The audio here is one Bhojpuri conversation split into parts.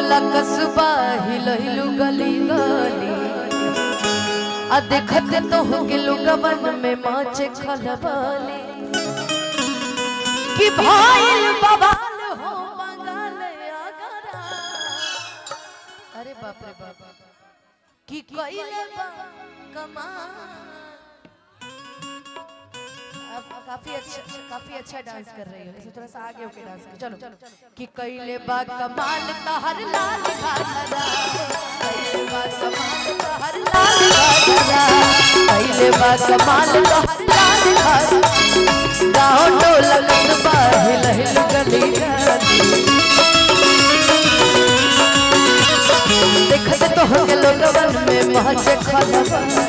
टोला कस्बा हिलहिलु गली गली आ देखत तो हो के लोगवन में माचे खलबली कि भाईल बवाल हो बंगाल अगरा। अरे बाप रे बाप कि कइले बा कमाल। काफी अच्छा डांस कर रही हो, इसे थोड़ा सा आगे होके डांस कर। चलो कि कइले बा कमाल तहर लाल घाघरा, कइले बा कमाल तहर लाल घाघरा, कइले बा कमाल तहर लाल घाघरा। गाँव टोला कस्बा हिलहिल गली गली देखत तो हो के लोगवन में महचे खलबली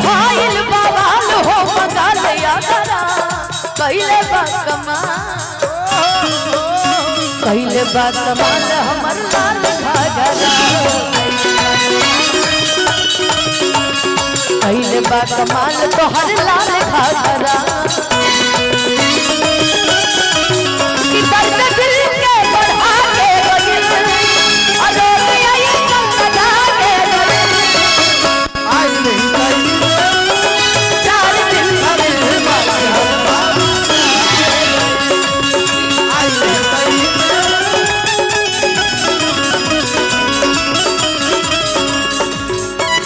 भाईल बवाल हो बंगाल अगरा। कइले बा कमाल हमर लाल घाघरा, कइले बा कमाल तोहर लाल घाघरा।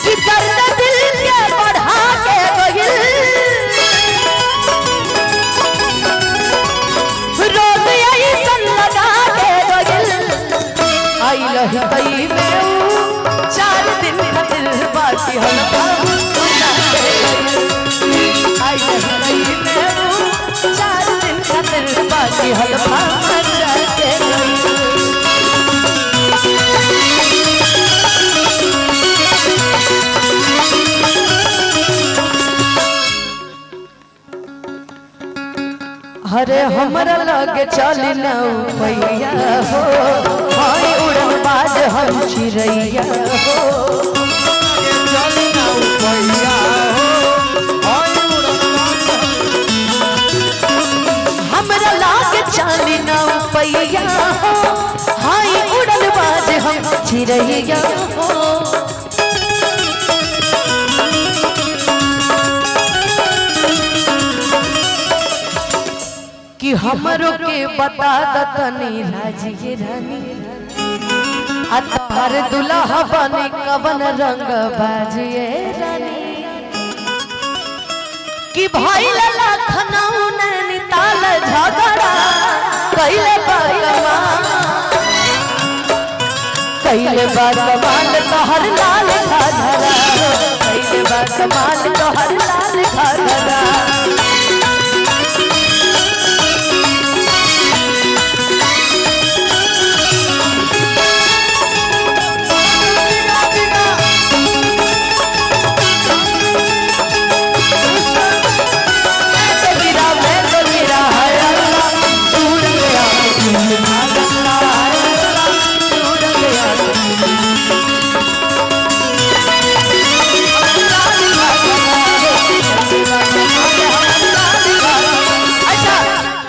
कि दर्द दिल के बढ़ा के गइल अरोतिया ये संग लगा के गइल आई नहीं तई में 4 दिन खातिर बाकी हल्का आई तई में 4 दिन खातिर बाकी हल्का के हरे हमरा लगे चली न पैया हो हाय उड़न बाज हम चिड़ैया हो चली न पैया हो हाय उड़न बाज हमरा लगे चली न पैया हो हाय उड़न बाज हम चिड़ैया हो। कि हमरो के बता दतनी राजिए रानी आ तोहर दुल्हा बने कवन रंग बाजिए रानी। कि भइल लखनऊ नैनीताल झगड़ा कइले बा कमाल तोहर लाल घाघरा, कइले बा कमाल तोहर लाल घाघरा।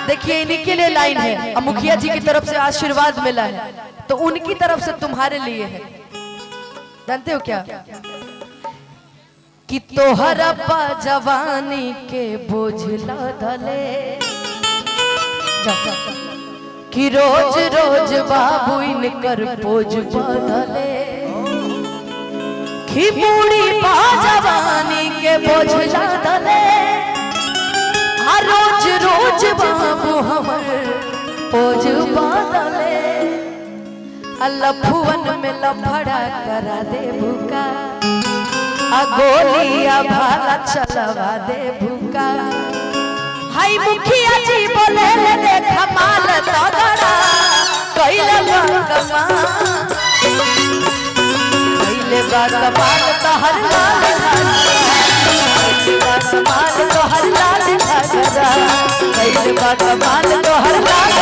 देखिए इन्हीं के लिए लाइन है, अब मुखिया जी की तरफ से आशीर्वाद मिला है तो उनकी तरफ से तुम्हारे लिए है। जानते हो क्या कि तोहरा पा जवानी के बोझ लदले कि रोज रोज बाबू इनकर बोझ बदले कि बूढ़ी पा जवानी के बोझ लदले रोज रोज बाबू हमर बोझ बदले। लफुवन में लफड़ा करा दे भूका आ गोलिया भाला चलवा दे भूका। हाय मुखिया जी बोले ले देख माल तगड़ा कइले बा कमाल, कइले बा कमाल तहर लाल कमाल तोहर लाल घाघरा, कइले बा कमाल तोहर लाल